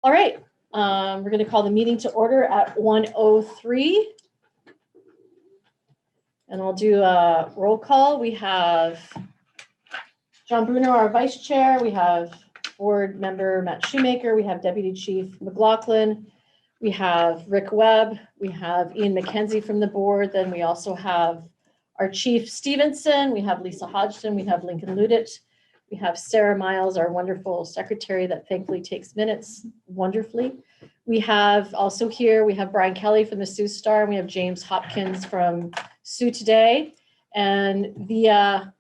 All right, we're going to call the meeting to order at 1:03. And I'll do a roll call. We have John Bruno, our vice chair. We have board member Matt Shoemaker. We have Deputy Chief McLaughlin. We have Rick Webb. We have Ian McKenzie from the board. Then we also have our Chief Stevenson. We have Lisa Hodgson. We have Lincoln Ludit. We have Sarah Miles, our wonderful secretary that thankfully takes minutes wonderfully. We have also here, we have Brian Kelly from the Sioux Star, and we have James Hopkins from Sioux Today. And via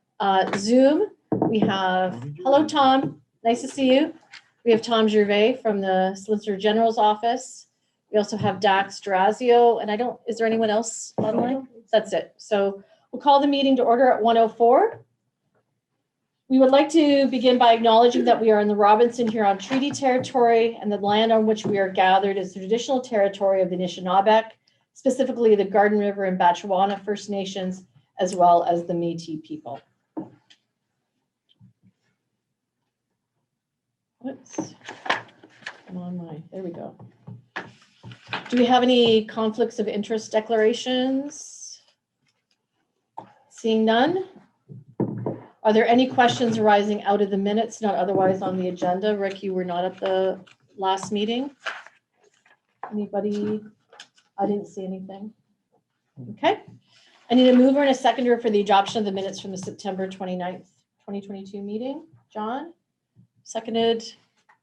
Zoom, we have, hello, Tom, nice to see you. We have Tom Gervais from the Solicitor General's office. We also have Dax Durazio, and is there anyone else online? That's it. So we'll call the meeting to order at 1:04. We would like to begin by acknowledging that we are in the Robinson Huron Treaty Territory, and the land on which we are gathered is the traditional territory of the Anishinaabe, specifically the Garden River and Batchewana First Nations, as well as the Métis people. Whoops, I'm on there we go. Do we have any conflicts of interest declarations? Seeing none. Are there any questions arising out of the minutes, not otherwise on the agenda? Rick, you were not at the last meeting. Anybody? I didn't see anything. Okay. I need a mover and a seconder for the adoption of the minutes from the September 29th, 2022 meeting. John, seconded.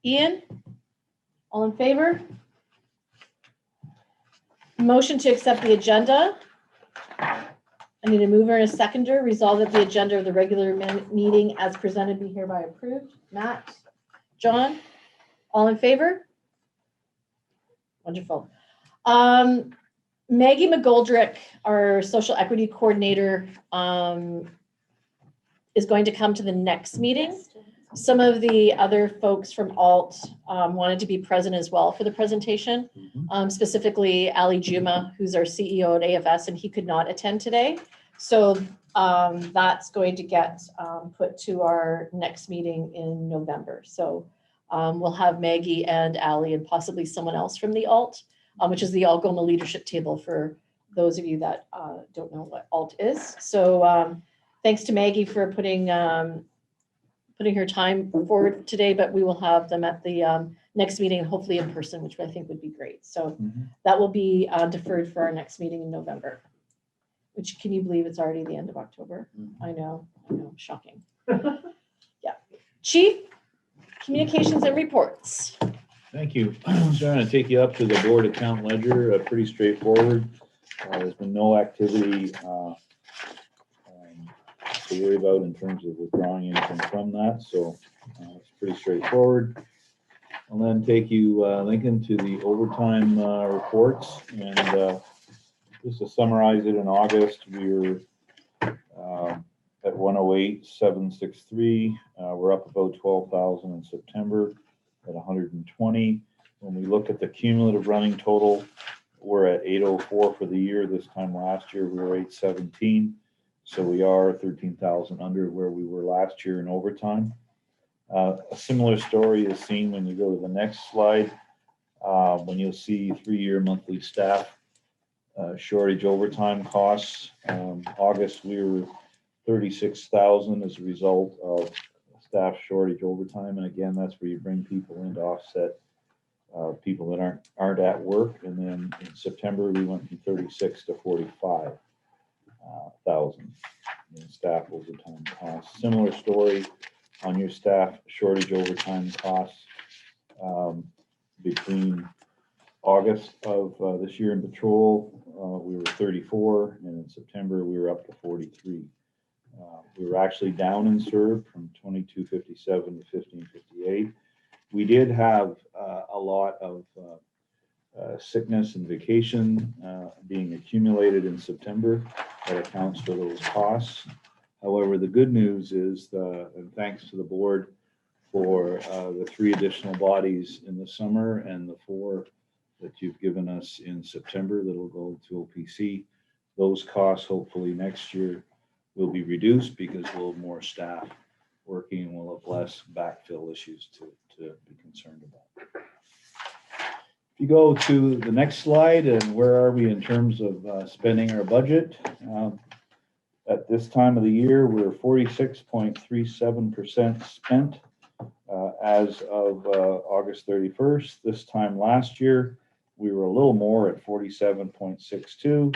Ian, all in favor? Motion to accept the agenda. I need a mover and a seconder. Resolve that the agenda of the regular meeting as presented be hereby approved. Matt, John, all in favor? Wonderful. Maggie McGoldrick, our social equity coordinator, is going to come to the next meeting. Some of the other folks from ALT wanted to be present as well for the presentation, specifically Ali Juma, who's our CEO at AFS, and he could not attend today. So that's going to get put to our next meeting in November. So we'll have Maggie and Ali and possibly someone else from the ALT, which is the Algoma Leadership Table for those of you that don't know what ALT is. So thanks to Maggie for putting her time forward today, but we will have them at the next meeting, hopefully in person, which I think would be great. So that will be deferred for our next meeting in November. Which, can you believe it's already the end of October? I know, shocking. Yeah. Chief, communications and reports. Thank you. I'm going to take you up to the board account ledger. Pretty straightforward. There's been no activity to worry about in terms of withdrawing anything from that. So it's pretty straightforward. I'll then take you, Lincoln, to the overtime reports. And just to summarize it, in August, we were at 108,763. We're up about 12,000 in September at 120. When we look at the cumulative running total, we're at 804 for the year. This time last year, we were 817. So we are 13,000 under where we were last year in overtime. A similar story is seen when you go to the next slide, when you'll see 3-year monthly staff shortage overtime costs. August, we were 36,000 as a result of staff shortage overtime. And again, that's where you bring people in to offset people that aren't at work. And then in September, we went from 36 to 45,000 in staff overtime costs. Similar story on your staff shortage overtime costs between August of this year in patrol, we were 34, and in September we were up to 43. We were actually down in serve from 2257 to 1558. We did have a lot of sickness and vacation being accumulated in September. That accounts for those costs. However, the good news is, and thanks to the board for the 3 additional bodies in the summer and the 4 that you've given us in September that will go to OPC. Those costs hopefully next year will be reduced because we'll have more staff working and we'll have less backfill issues to be concerned about. you go to the next slide, and where are we in terms of spending our budget? At this time of the year, we're 46.37% spent as of August 31st. This time last year, we were a little more at 47.62.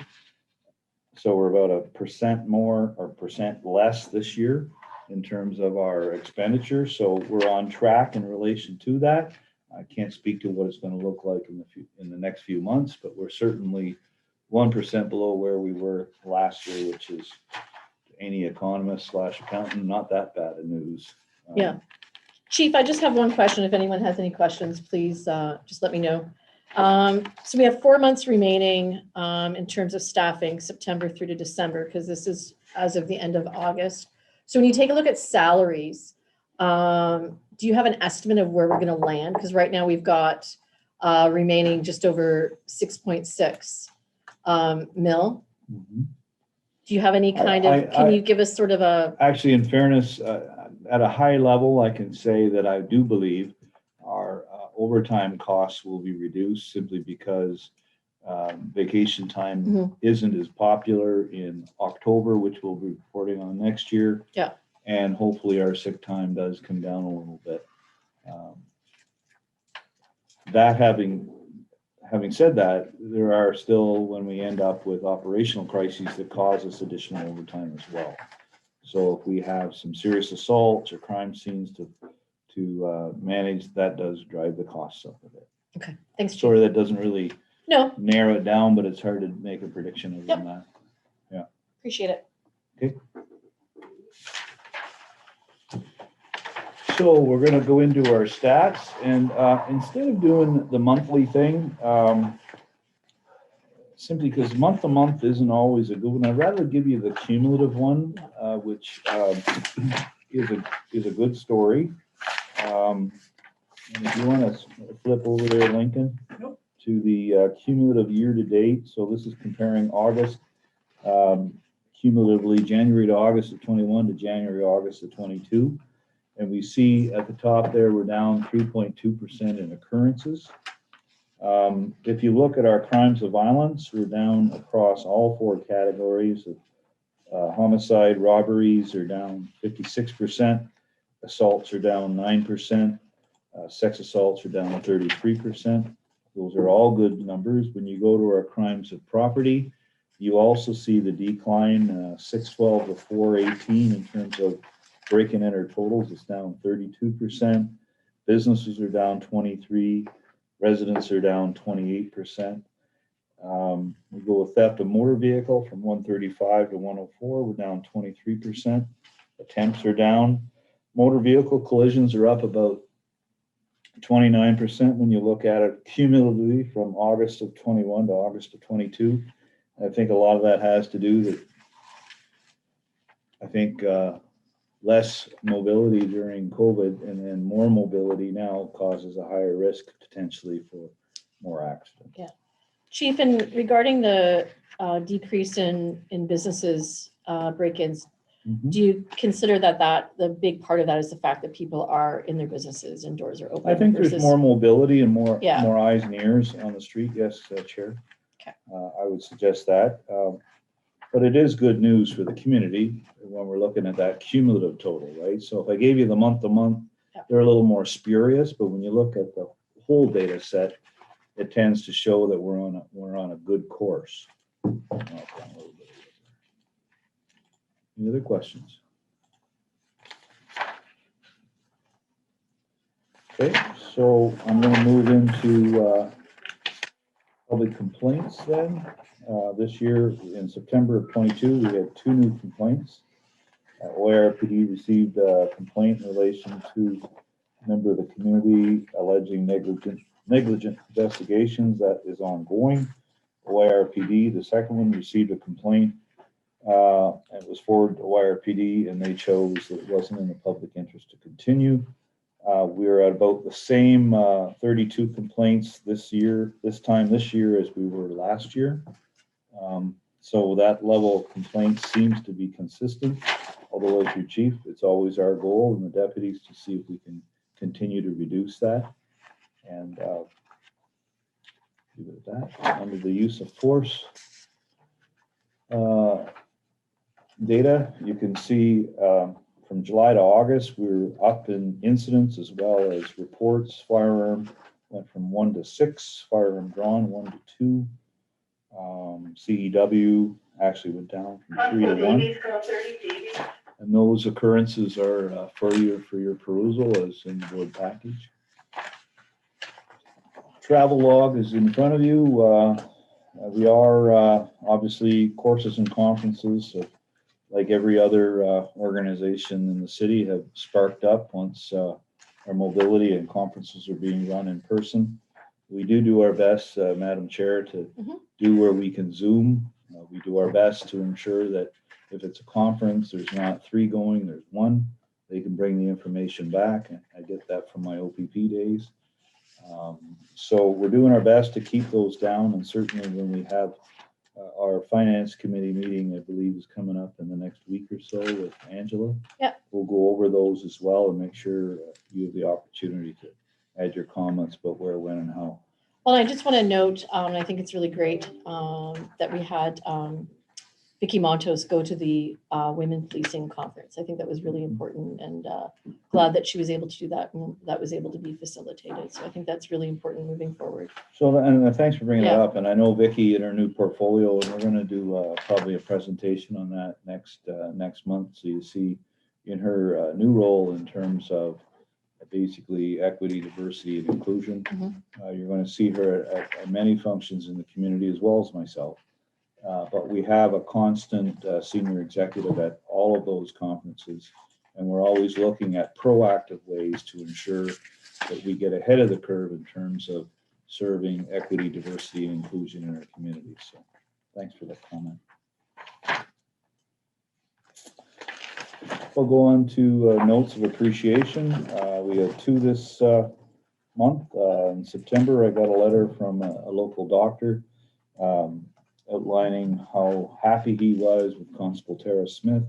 So we're about 1% more or percent less this year in terms of our expenditure. So we're on track in relation to that. I can't speak to what it's going to look like in the next few months, but we're certainly 1% below where we were last year, which is any economist / accountant, not that bad of news. Yeah. Chief, I just have one question. If anyone has any questions, please just let me know. So we have 4 months remaining in terms of staffing, September through to December, because this is as of the end of August. So when you take a look at salaries, do you have an estimate of where we're going to land? Because right now we've got remaining just over 6.6 mil. Mm-hmm. Do you have any kind of, can you give us sort of a? Actually, in fairness, at a high level, I can say that I do believe our overtime costs will be reduced simply because vacation time isn't as popular in October, which we'll be reporting on next year. Yeah. And hopefully our sick time does come down a little bit. That having said that, there are still, when we end up with operational crises, that cause us additional overtime as well. So if we have some serious assaults or crime scenes to manage, that does drive the costs up a bit. Okay, thanks, Chief. Sorry, that doesn't really narrow it down, but it's hard to make a prediction other than that. Yeah. Appreciate it. Okay. So we're going to go into our stats, and instead of doing the monthly thing, simply because month to month isn't always a good one, I'd rather give you the cumulative one, which is a good story. And if you want to flip over there, Lincoln, to the cumulative year to date. So this is comparing August cumulatively, January to August of 21 to January to August of 22. And we see at the top there, we're down 3.2% in occurrences. If you look at our crimes of violence, we're down across all 4 categories. Homicide, robberies are down 56%. Assaults are down 9%. Sex assaults are down 33%. Those are all good numbers. When you go to our crimes of property, you also see the decline, 612 to 418 in terms of break and enter totals. It's down 32%. Businesses are down 23%. Residents are down 28%. We go with theft of motor vehicle from 135 to 104. We're down 23%. Attempts are down. Motor vehicle collisions are up about 29% when you look at it cumulatively from August of 21 to August of 22. I think a lot of that has to do with, I think, less mobility during COVID, and then more mobility now causes a higher risk potentially for more accidents. Yeah. Chief, and regarding the decrease in businesses break-ins, do you consider that the big part of that is the fact that people are in their businesses and doors are open? I think there's more mobility and more Yeah. eyes and ears on the street. Yes, Chair. Okay. I would suggest that. But it is good news for the community when we're looking at that cumulative total, right? So if I gave you the month to month, they're a little more spurious, but when you look at the whole data set, it tends to show that we're on a good course. Any other questions? Okay, so I'm going to move into public complaints then. This year, in September of 22, we had 2 new complaints. OIRPD received a complaint in relation to a member of the community alleging negligent investigations that is ongoing. OIRPD, the second one, received a complaint. It was forwarded to OIRPD, and they chose that it wasn't in the public interest to continue. We're at about the same 32 complaints this time this year as we were last year. So that level of complaints seems to be consistent. Although, as your chief, it's always our goal and the deputies to see if we can continue to reduce that. And leave it at that. Under the use of force data, you can see from July to August, we're up in incidents as well as reports. Firearm went from 1 to 6, firearm drawn 1 to 2. CEW actually went down from 3 to 1. And those occurrences are for your perusal as in the board package. Travel log is in front of you. We are obviously courses and conferences, like every other organization in the city, have sparked up once our mobility and conferences are being run in person. We do our best, Madam Chair, to do where we can Zoom. We do our best to ensure that if it's a conference, there's not 3 going, there's 1. They can bring the information back. I get that from my OPP days. So we're doing our best to keep those down, and certainly when we have our finance committee meeting, I believe, is coming up in the next week or so with Angela. Yep. We'll go over those as well and make sure you have the opportunity to add your comments about where, when, and how. Well, I just want to note, I think it's really great that we had Vicki Montos go to the Women Policing Conference. I think that was really important, and glad that she was able to do that and that was able to be facilitated. So I think that's really important moving forward. So, and thanks for bringing that up. And I know Vicki in her new portfolio, and we're going to do probably a presentation on that next month. So you see in her new role in terms of basically equity, diversity, and inclusion. You're going to see her at many functions in the community as well as myself. But we have a constant senior executive at all of those conferences, and we're always looking at proactive ways to ensure that we get ahead of the curve in terms of serving equity, diversity, and inclusion in our community. So thanks for that comment. We'll go on to notes of appreciation. We have 2 this month. In September, I got a letter from a local doctor outlining how happy he was with Constable Tara Smith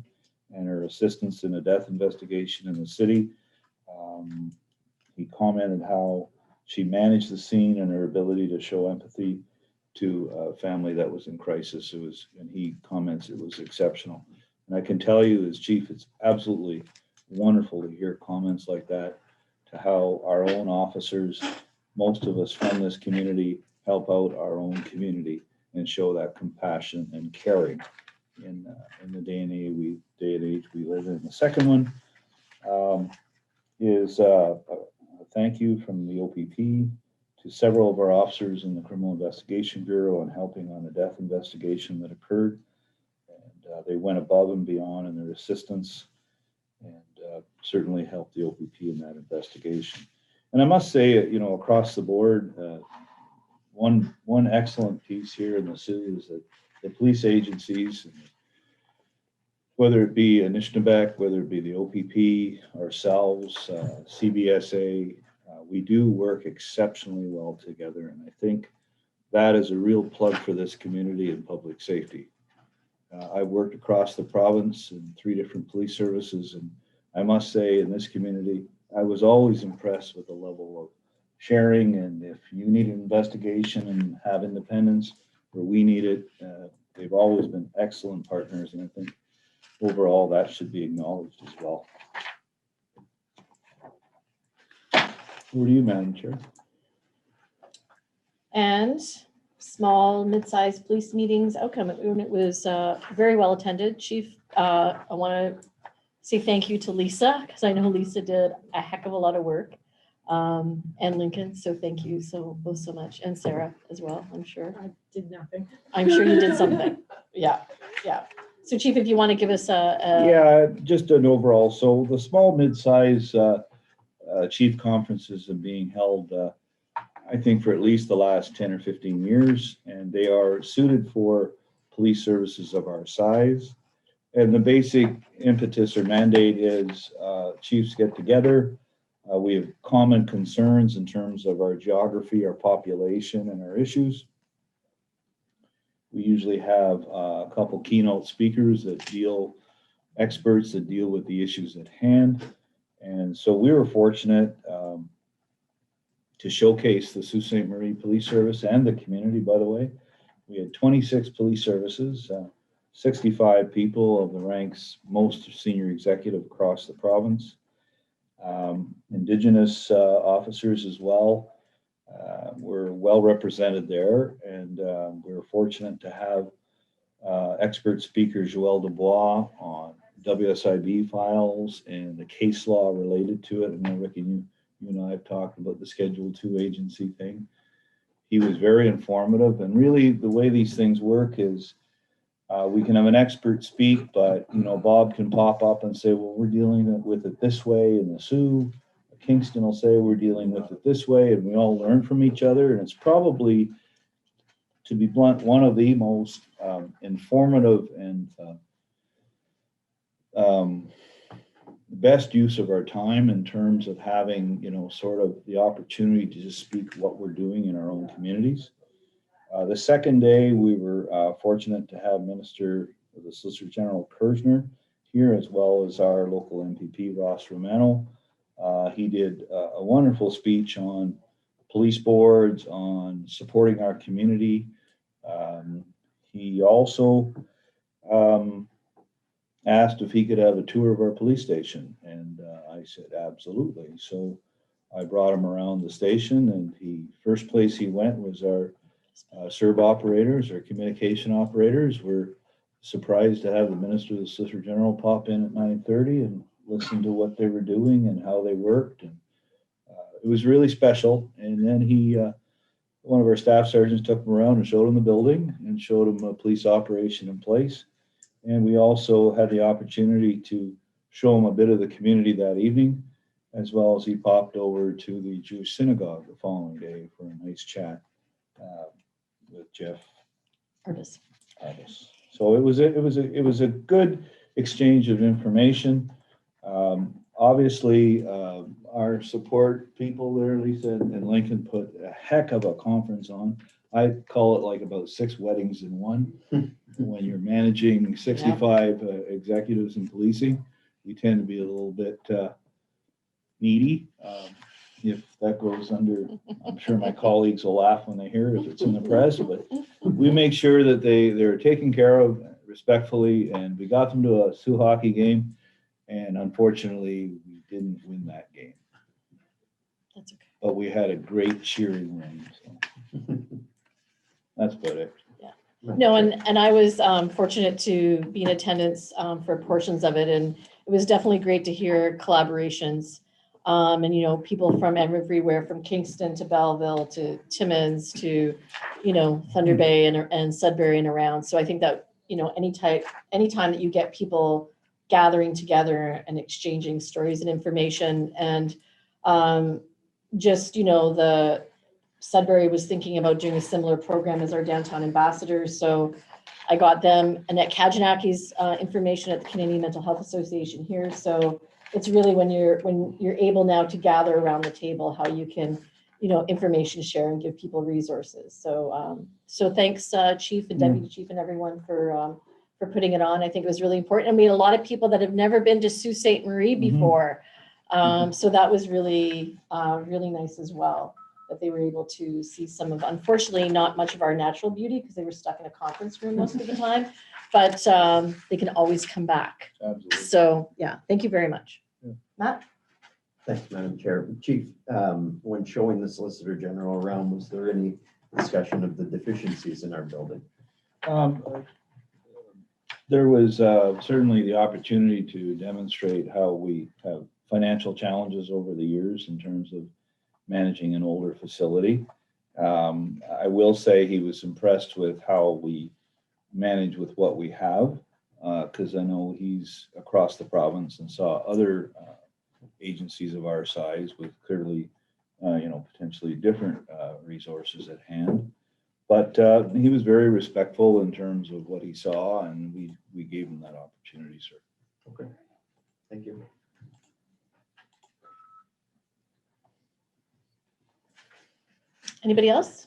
and her assistance in a death investigation in the city. He commented how she managed the scene and her ability to show empathy to a family that was in crisis. It was, and he comments it was exceptional. And I can tell you as chief, it's absolutely wonderful to hear comments like that, to how our own officers, most of us from this community, help out our own community and show that compassion and caring in the day and age we live in. The second one is a thank you from the OPP to several of our officers in the Criminal Investigation Bureau on helping on a death investigation that occurred. And they went above and beyond in their assistance and certainly helped the OPP in that investigation. And I must say, you know, across the board, one excellent piece here in the city is that the police agencies, whether it be Anishinaabeg, whether it be the OPP, ourselves, CBSA, we do work exceptionally well together. And I think that is a real plug for this community and public safety. I've worked across the province in 3 different police services, and I must say in this community, I was always impressed with the level of sharing, and if you need an investigation and have independence where we need it, they've always been excellent partners, and I think overall that should be acknowledged as well. Over to you, Madam Chair. And small, mid-sized police meetings outcome. It was very well attended. Chief, I want to say thank you to Lisa, because I know Lisa did a heck of a lot of work, and Lincoln. So thank you both so much, and Sarah as well. I'm sure I did nothing. I'm sure you did something. Yeah. So Chief, if you want to give us Yeah, just an overall. So the small, mid-size chief conferences are being held, I think, for at least the last 10 or 15 years, and they are suited for police services of our size. And the basic impetus or mandate is chiefs get together. We have common concerns in terms of our geography, our population, and our issues. We usually have a couple keynote speakers experts that deal with the issues at hand. And so we were fortunate to showcase the Sault Ste. Marie Police Service and the community, by the way. We had 26 police services, 65 people of the ranks, most senior executive across the province. Indigenous officers as well were well represented there, and we were fortunate to have expert speaker Joël Dubois on WSIB files and the case law related to it. And Ricky, you and I have talked about the Schedule 2 agency thing. He was very informative, and really the way these things work is we can have an expert speak, but Bob can pop up and say, well, we're dealing with it this way in the Sioux. Kingston will say we're dealing with it this way, and we all learn from each other. And it's probably, to be blunt, one of the most informative and best use of our time in terms of having, sort of the opportunity to just speak what we're doing in our own communities. The second day, we were fortunate to have Minister of the Solicitor General Kersner here, as well as our local MPP, Ross Romano. He did a wonderful speech on police boards, on supporting our community. He also asked if he could have a tour of our police station, and I said absolutely. So I brought him around the station, and first place he went was our SERB operators, our communication operators. We're surprised to have the Minister of the Solicitor General pop in at 9:30 and listen to what they were doing and how they worked, and it was really special. And then one of our staff sergeants took him around and showed him the building and showed him a police operation in place. And we also had the opportunity to show him a bit of the community that evening, as well as he popped over to the Jewish synagogue the following day for a nice chat with Jeff Artis. So it was a good exchange of information. Obviously, our support people there, Lisa and Lincoln, put a heck of a conference on. I call it like about 6 weddings in one. When you're managing 65 executives in policing, we tend to be a little bit needy. If that goes under, I'm sure my colleagues will laugh when they hear it if it's in the press, but we make sure that they're taken care of respectfully, and we got them to a Sioux hockey game, and unfortunately we didn't win that game. That's okay. But we had a great cheering ring, so that's about it. Yeah. No, and I was fortunate to be in attendance for portions of it, and it was definitely great to hear collaborations. And people from everywhere, from Kingston to Belleville to Timmins to Thunder Bay and Sudbury and around. So I think that anytime that you get people gathering together and exchanging stories and information, and the Sudbury was thinking about doing a similar program as our downtown ambassadors. So I got them Annette Kajanaki's information at the Canadian Mental Health Association here. So it's really when you're able now to gather around the table, how you can, information share and give people resources. So thanks, Chief and Deputy Chief and everyone for putting it on. I think it was really important. And we had a lot of people that have never been to Sault Ste. Marie before. So that was really, really nice as well, that they were able to see some of, unfortunately, not much of our natural beauty because they were stuck in a conference room most of the time, but they can always come back. Absolutely. So yeah, thank you very much. Yeah. Matt? Thanks, Madam Chair. Chief, when showing the Solicitor General around, was there any discussion of the deficiencies in our building? There was certainly the opportunity to demonstrate how we have financial challenges over the years in terms of managing an older facility. I will say he was impressed with how we manage with what we have, because I know he's across the province and saw other agencies of our size with clearly, potentially different resources at hand. But he was very respectful in terms of what he saw, and we gave him that opportunity, sir. Okay, thank you. Anybody else?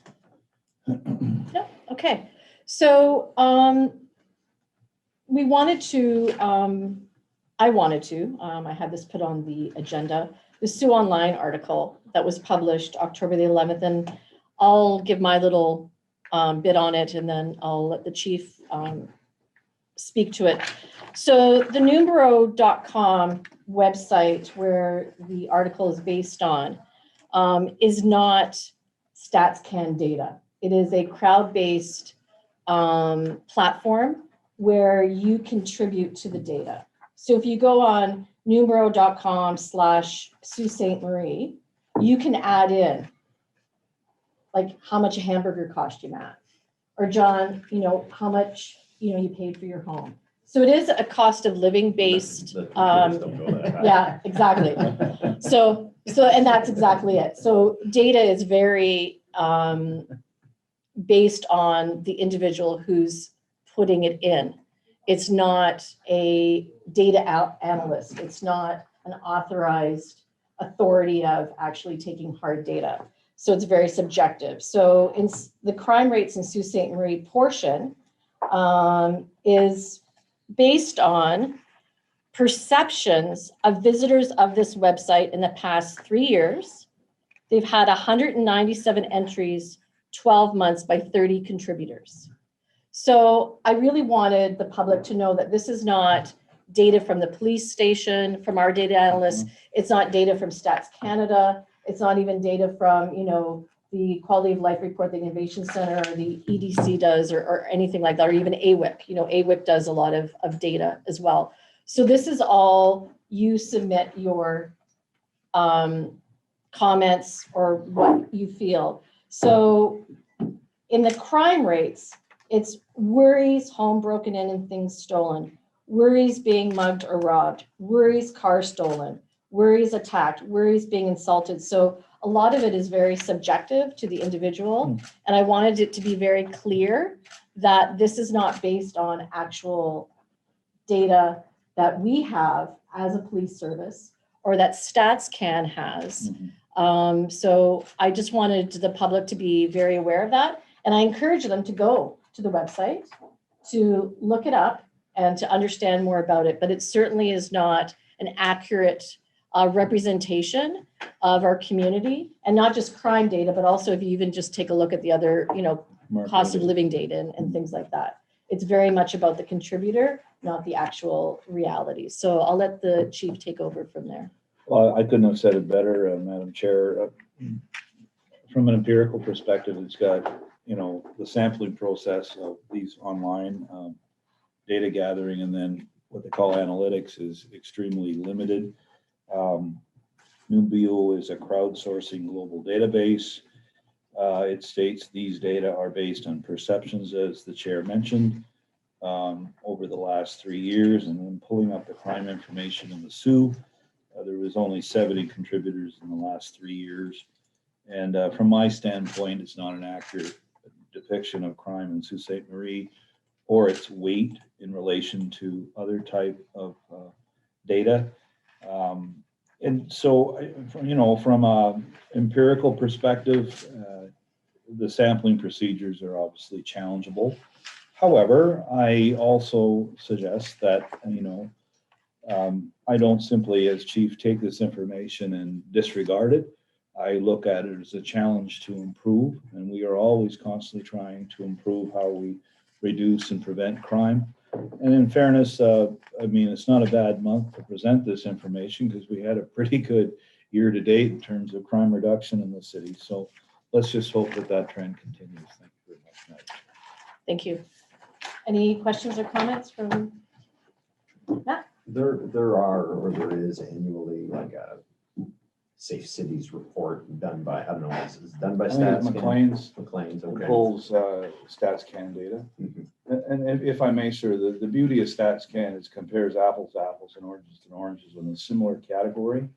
No? Okay. So we wanted to I wanted to. I had this put on the agenda. The Sioux Online article that was published October the 11th, and I'll give my little bit on it, and then I'll let the chief speak to it. So the numero.com website where the article is based on is not StatsCan data. It is a crowd-based platform where you contribute to the data. So if you go on numero.com/Sault Ste. Marie, you can add in like how much a hamburger cost you, Matt, or John, how much you paid for your home. So it is a cost of living based. Yeah, exactly. So and that's exactly it. So data is very based on the individual who's putting it in. It's not a data analyst. It's not an authorized authority of actually taking hard data. So it's very subjective. So in the crime rates in Sault Ste. Marie portion is based on perceptions of visitors of this website in the past 3 years. They've had 197 entries, 12 months by 30 contributors. So I really wanted the public to know that this is not data from the police station, from our data analysts. It's not data from Stats Canada. It's not even data from, the Quality of Life Report, the Innovation Center, or the EDC does, or anything like that, or even AWIC. AWIC does a lot of data as well. So this is all you submit your comments or what you feel. So in the crime rates, it's worries, home broken in and things stolen, worries being mugged or robbed, worries car stolen, worries attacked, worries being insulted. So a lot of it is very subjective to the individual. And I wanted it to be very clear that this is not based on actual data that we have as a police service or that StatsCan has. So I just wanted the public to be very aware of that. And I encourage them to go to the website, to look it up and to understand more about it. But it certainly is not an accurate representation of our community, and not just crime data, but also if you even just take a look at the other, cost of living data and things like that. It's very much about the contributor, not the actual reality. So I'll let the chief take over from there. Well, I couldn't have said it better, Madam Chair. From an empirical perspective, it's got, the sampling process of these online data gathering, and then what they call analytics is extremely limited. Nubio is a crowdsourcing global database. It states these data are based on perceptions, as the chair mentioned, over the last 3 years. And when pulling up the crime information in the Sioux, there was only 70 contributors in the last 3 years. And from my standpoint, it's not an accurate depiction of crime in Sault Ste. Marie or its weight in relation to other type of data. And so, from a empirical perspective, the sampling procedures are obviously challengeable. However, I also suggest that, I don't simply, as chief, take this information and disregard it. I look at it as a challenge to improve, and we are always constantly trying to improve how we reduce and prevent crime. And in fairness, it's not a bad month to present this information because we had a pretty good year to date in terms of crime reduction in the city. So let's just hope that trend continues. Thank you very much, Madam Chair. Thank you. Any questions or comments from Matt? There is annually like a Safe Cities report done by, I don't know, is it done by StatsCan? McLean's, okay. Pulls StatsCan data. And if I may, sir, the beauty of StatsCan is compares apples to apples and oranges to oranges in a similar category.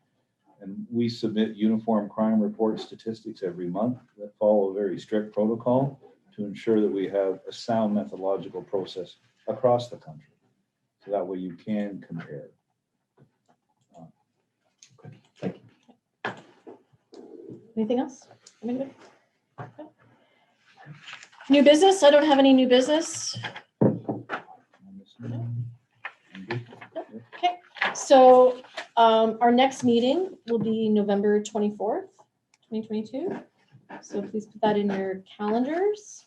And we submit uniform crime report statistics every month that follow a very strict protocol to ensure that we have a sound methodological process across the country. So that way you can compare. Okay, thank you. Anything else? Anybody? Okay. New business? I don't have any new business. Okay. So our next meeting will be November 24th, 2022. So please put that in your calendars.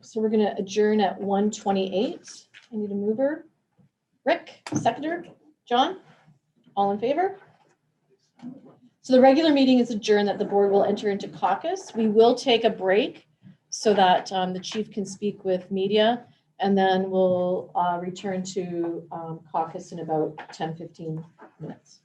So we're going to adjourn at 1:28. I need a mover. Rick, seconder. John, all in favor? So the regular meeting is adjourned that the board will enter into caucus. We will take a break so that the chief can speak with media, and then we'll return to caucus in about 10-15 minutes.